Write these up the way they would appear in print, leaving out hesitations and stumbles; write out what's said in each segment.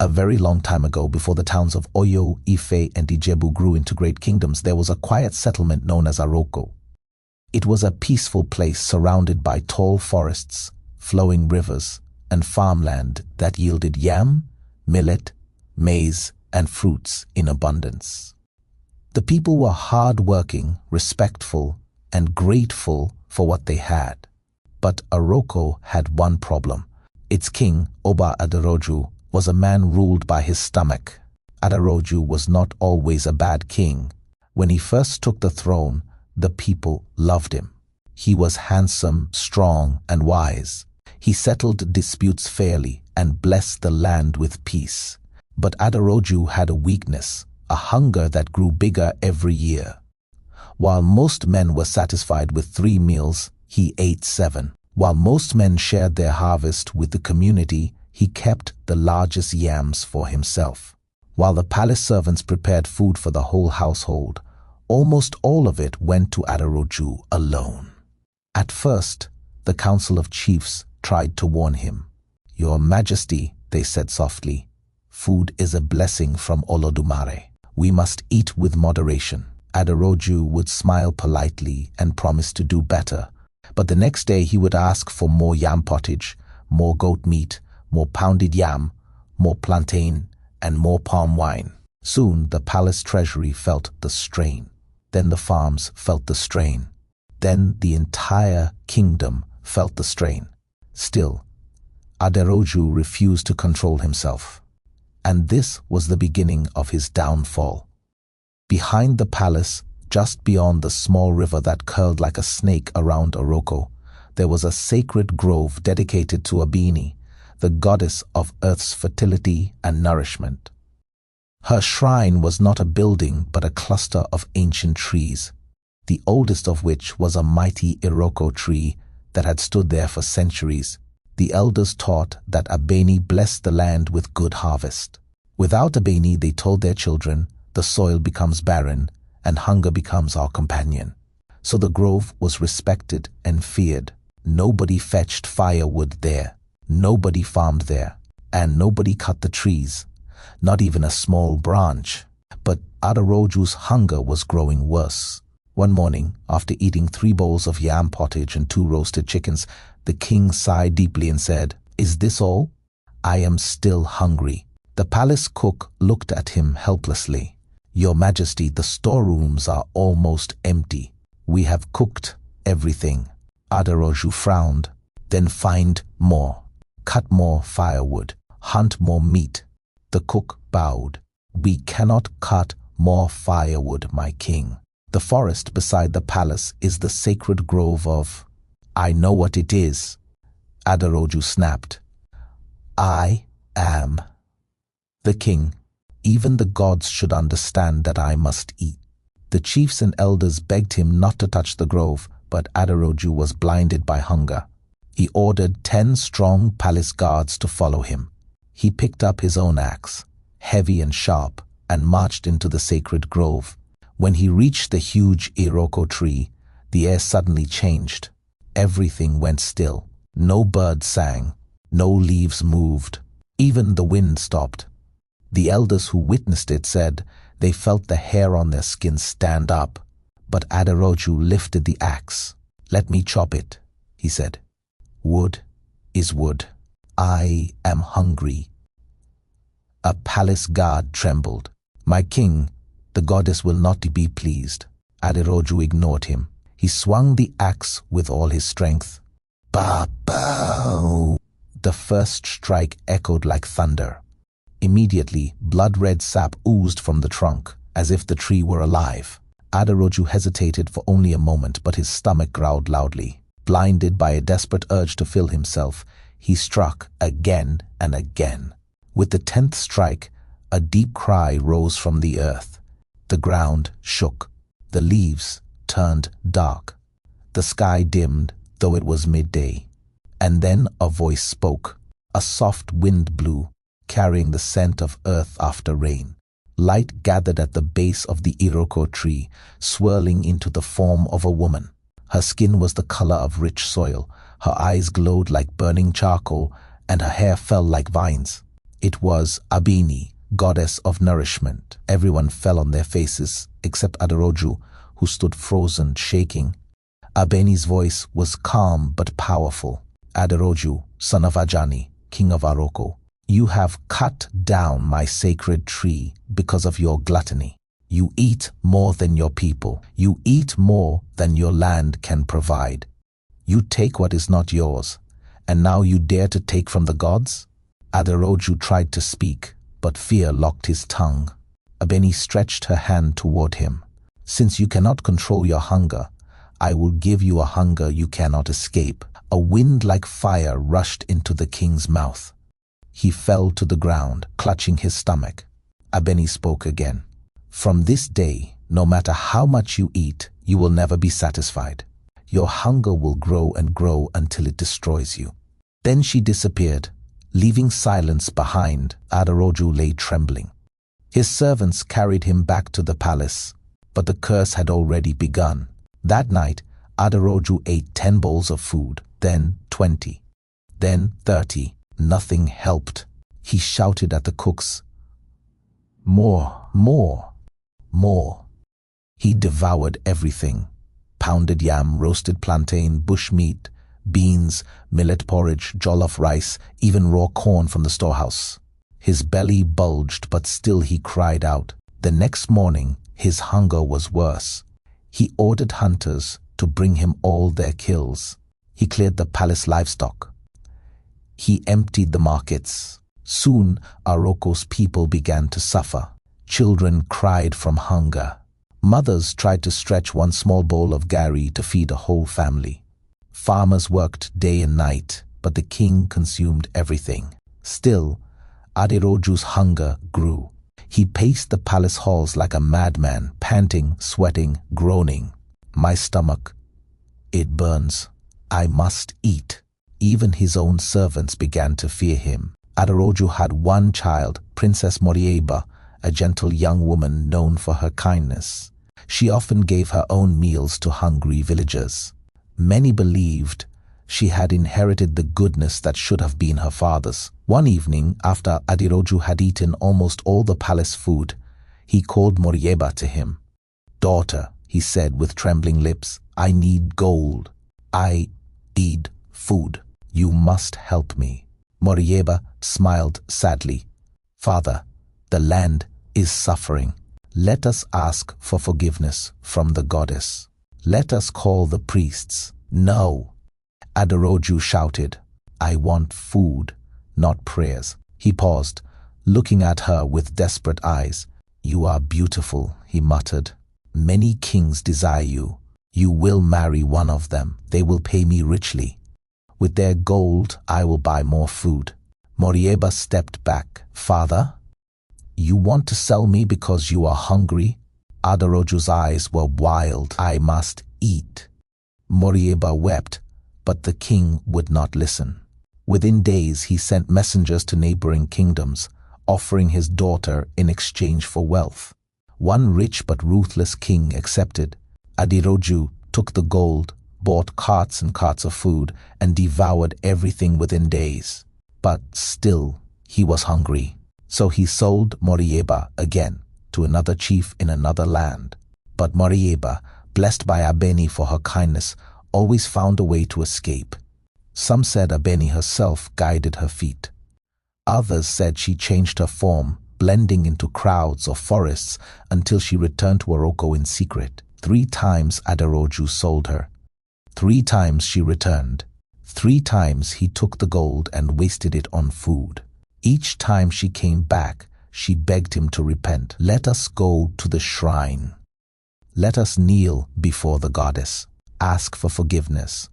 A very long time ago, before the towns of Oyo, Ife, and Ijebu grew into great kingdoms, there was a quiet settlement known as Aroko. It was a peaceful place surrounded by tall forests, flowing rivers, and farmland that yielded yam, millet, maize, and fruits in abundance. The people were hard-working, respectful, and grateful for what they had. But Aroko had one problem. Its king, Oba Aderoju, was a man ruled by his stomach. Aderoju was not always a bad king. When he first took the throne, the people loved him. He was handsome, strong, and wise. He settled disputes fairly and blessed the land with peace. But Aderoju had a weakness, a hunger that grew bigger every year. While most men were satisfied with 3 meals, he ate 7. While most men shared their harvest with the community, he kept the largest yams for himself. While the palace servants prepared food for the whole household, almost all of it went to Aderoju alone. At first, the council of chiefs tried to warn him. "Your Majesty," they said softly, "food is a blessing from Olodumare. We must eat with moderation." Aderoju would smile politely and promise to do better. But the next day he would ask for more yam pottage, more goat meat, more pounded yam, more plantain, and more palm wine. Soon the palace treasury felt the strain. Then the farms felt the strain. Then the entire kingdom felt the strain. Still, Aderoju refused to control himself. And this was the beginning of his downfall. Behind the palace, just beyond the small river that curled like a snake around Aroko, there was a sacred grove dedicated to Abini, the goddess of earth's fertility and nourishment. Her shrine was not a building but a cluster of ancient trees, the oldest of which was a mighty Iroko tree that had stood there for centuries. The elders taught that Abeni blessed the land with good harvest. Without Abeni, they told their children, the soil becomes barren and hunger becomes our companion. So the grove was respected and feared. Nobody fetched firewood there. Nobody farmed there. And nobody cut the trees, not even a small branch. But Aderoju's hunger was growing worse. One morning, after eating 3 bowls of yam pottage and 2 roasted chickens, the king sighed deeply and said, "Is this all? I am still hungry." The palace cook looked at him helplessly. "Your Majesty, the storerooms are almost empty. We have cooked everything." Aderoju frowned. "Then find more. Cut more firewood. Hunt more meat." The cook bowed. "We cannot cut more firewood, my king. The forest beside the palace is the sacred grove of—" "I know what it is," Aderoju snapped. "I am the king. Even the gods should understand that I must eat." The chiefs and elders begged him not to touch the grove, but Aderoju was blinded by hunger. He ordered 10 strong palace guards to follow him. He picked up his own axe, heavy and sharp, and marched into the sacred grove. When he reached the huge Iroko tree, the air suddenly changed. Everything went still. No bird sang. No leaves moved. Even the wind stopped. The elders who witnessed it said they felt the hair on their skin stand up. But Aderoju lifted the axe. "Let me chop it," he said. "Wood is wood. I am hungry." A palace guard trembled. "My king, the goddess will not be pleased." Aderoju ignored him. He swung the axe with all his strength. Ba-bow! The first strike echoed like thunder. Immediately, blood-red sap oozed from the trunk, as if the tree were alive. Aderoju hesitated for only a moment, but his stomach growled loudly. Blinded by a desperate urge to fill himself, he struck again and again. With the 10th strike, a deep cry rose from the earth. The ground shook. The leaves turned dark. The sky dimmed, though it was midday. And then a voice spoke. A soft wind blew, carrying the scent of earth after rain. Light gathered at the base of the Iroko tree, swirling into the form of a woman. Her skin was the color of rich soil, her eyes glowed like burning charcoal, and her hair fell like vines. It was Abeni, goddess of nourishment. Everyone fell on their faces except Aderoju, who stood frozen, shaking. Abeni's voice was calm but powerful. Aderoju, son of Ajani, king of Aroko, you have cut down my sacred tree because of your gluttony. You eat more than your people. You eat more than your land can provide. You take what is not yours, and now you dare to take from the gods? Aderoju tried to speak, but fear locked his tongue. Abeni stretched her hand toward him. Since you cannot control your hunger, I will give you a hunger you cannot escape. A wind like fire rushed into the king's mouth. He fell to the ground, clutching his stomach. Abeni spoke again. From this day, no matter how much you eat, you will never be satisfied. Your hunger will grow and grow until it destroys you. Then she disappeared, leaving silence behind. Aderoju lay trembling. His servants carried him back to the palace, but the curse had already begun. That night, Aderoju ate 10 bowls of food, then 20, then 30. Nothing helped. He shouted at the cooks, "More, more, more." He devoured everything. Pounded yam, roasted plantain, bush meat, beans, millet porridge, jollof rice, even raw corn from the storehouse. His belly bulged, but still he cried out. The next morning, his hunger was worse. He ordered hunters to bring him all their kills. He cleared the palace livestock. He emptied the markets. Soon, Aroko's people began to suffer. Children cried from hunger. Mothers tried to stretch one small bowl of gari to feed a whole family. Farmers worked day and night, but the king consumed everything. Still, Aderoju's hunger grew. He paced the palace halls like a madman, panting, sweating, groaning. "My stomach, it burns. I must eat." Even his own servants began to fear him. Aderoju had one child, Princess Morieba, a gentle young woman known for her kindness. She often gave her own meals to hungry villagers. Many believed she had inherited the goodness that should have been her father's. One evening, after Aderoju had eaten almost all the palace food, he called Morieba to him. "Daughter," he said with trembling lips, "I need gold. I need food. You must help me." Morieba smiled sadly. "Father, the land is suffering. Let us ask for forgiveness from the goddess. Let us call the priests." "No," Aderoju shouted. "I want food, not prayers." He paused, looking at her with desperate eyes. "You are beautiful," he muttered. "Many kings desire you. You will marry one of them. They will pay me richly. With their gold, I will buy more food." Morieba stepped back. "Father, you want to sell me because you are hungry?" Aderoju's eyes were wild. "I must eat." Morieba wept, but the king would not listen. Within days, he sent messengers to neighboring kingdoms, offering his daughter in exchange for wealth. One rich but ruthless king accepted. Aderoju took the gold, bought carts and carts of food, and devoured everything within days. But still, he was hungry. So he sold Morieba again to another chief in another land. But Morieba, blessed by Abeni for her kindness, always found a way to escape. Some said Abeni herself guided her feet. Others said she changed her form, blending into crowds or forests until she returned to Aroko in secret. 3 times Aderoju sold her. 3 times she returned. 3 times he took the gold and wasted it on food. Each time she came back, she begged him to repent. "Let us go to the shrine. Let us kneel before the goddess. Ask for forgiveness."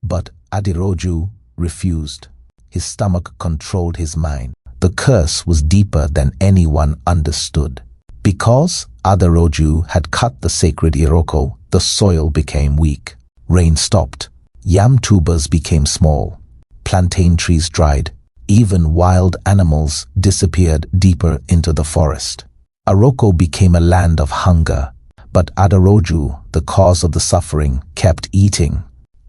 But Aderoju refused. His stomach controlled his mind. The curse was deeper than anyone understood. Because Aderoju had cut the sacred Iroko, the soil became weak. Rain stopped. Yam tubers became small. Plantain trees dried. Even wild animals disappeared deeper into the forest. Aroko became a land of hunger. But Aderoju, the cause of the suffering, kept eating.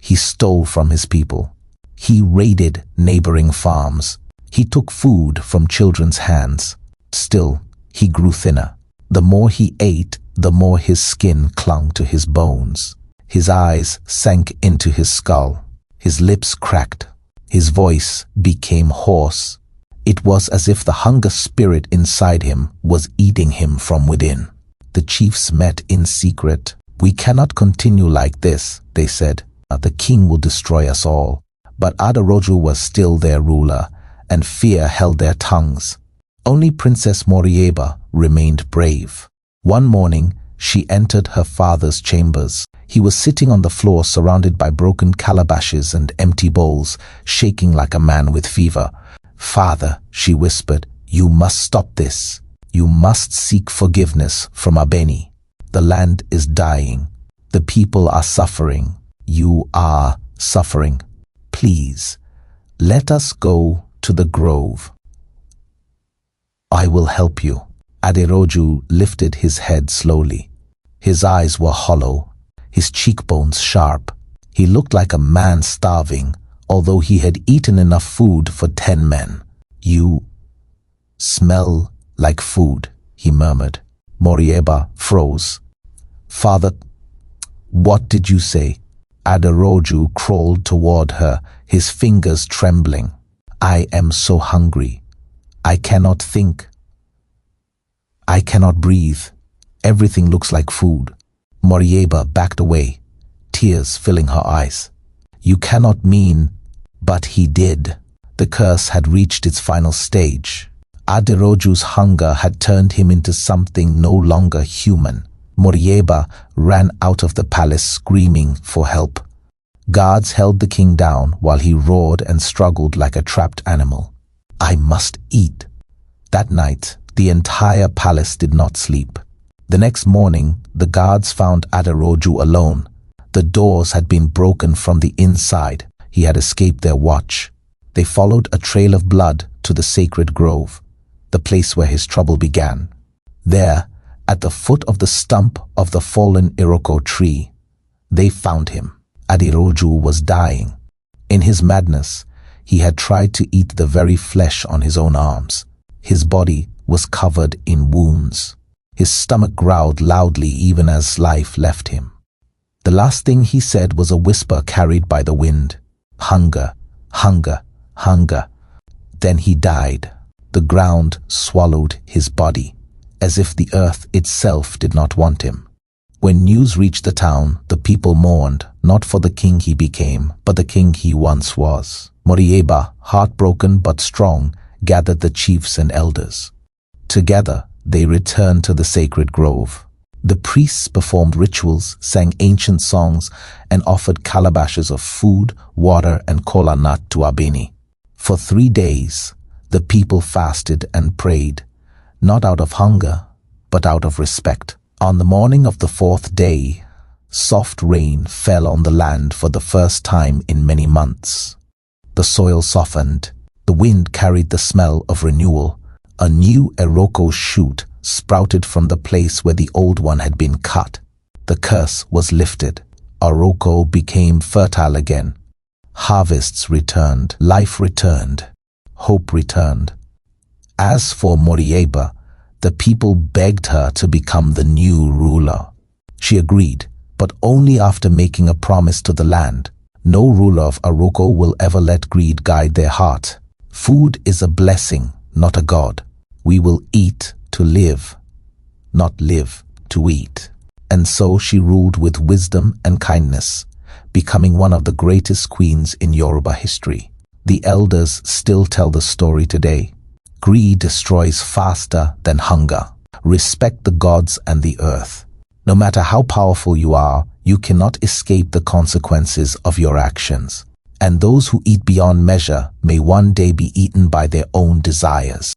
He stole from his people. He raided neighboring farms. He took food from children's hands. Still, he grew thinner. The more he ate, the more his skin clung to his bones. His eyes sank into his skull. His lips cracked. His voice became hoarse. It was as if the hunger spirit inside him was eating him from within. The chiefs met in secret. "We cannot continue like this," they said. "The king will destroy us all." But Aderoju was still their ruler, and fear held their tongues. Only Princess Morieba remained brave. One morning, she entered her father's chambers. He was sitting on the floor surrounded by broken calabashes and empty bowls, shaking like a man with fever. "Father," she whispered, "you must stop this. You must seek forgiveness from Abeni. The land is dying. The people are suffering. You are suffering. Please, let us go to the grove. I will help you." Aderoju lifted his head slowly. His eyes were hollow, his cheekbones sharp. He looked like a man starving, although he had eaten enough food for 10 men. "You smell like food," he murmured. Morieba froze. "Father, what did you say?" Aderoju crawled toward her, his fingers trembling. "I am so hungry. I cannot think. I cannot breathe. Everything looks like food." Morieba backed away, tears filling her eyes. "You cannot mean—" But he did. The curse had reached its final stage. Aderoju's hunger had turned him into something no longer human. Morieba ran out of the palace screaming for help. Guards held the king down while he roared and struggled like a trapped animal. "I must eat." That night, the entire palace did not sleep. The next morning, the guards found Aderoju alone. The doors had been broken from the inside. He had escaped their watch. They followed a trail of blood to the sacred grove, the place where his trouble began. There, at the foot of the stump of the fallen Iroko tree, they found him. Aderoju was dying. In his madness, he had tried to eat the very flesh on his own arms. His body was covered in wounds. His stomach growled loudly even as life left him. The last thing he said was a whisper carried by the wind. "Hunger, hunger, hunger." Then he died. The ground swallowed his body, as if the earth itself did not want him. When news reached the town, the people mourned, not for the king he became, but the king he once was. Morieba, heartbroken but strong, gathered the chiefs and elders. Together, they returned to the sacred grove. The priests performed rituals, sang ancient songs, and offered calabashes of food, water, and kola nut to Abeni. For 3 days, the people fasted and prayed, not out of hunger, but out of respect. On the morning of the 4th day, soft rain fell on the land for the first time in many months. The soil softened. The wind carried the smell of renewal. A new Iroko shoot sprouted from the place where the old one had been cut. The curse was lifted. Aroko became fertile again. Harvests returned. Life returned. Hope returned. As for Morieba, the people begged her to become the new ruler. She agreed, but only after making a promise to the land. No ruler of Aroko will ever let greed guide their heart. Food is a blessing, not a god. We will eat to live, not live to eat. And so she ruled with wisdom and kindness, becoming one of the greatest queens in Yoruba history. The elders still tell the story today. Greed destroys faster than hunger. Respect the gods and the earth. No matter how powerful you are, you cannot escape the consequences of your actions. And those who eat beyond measure may one day be eaten by their own desires.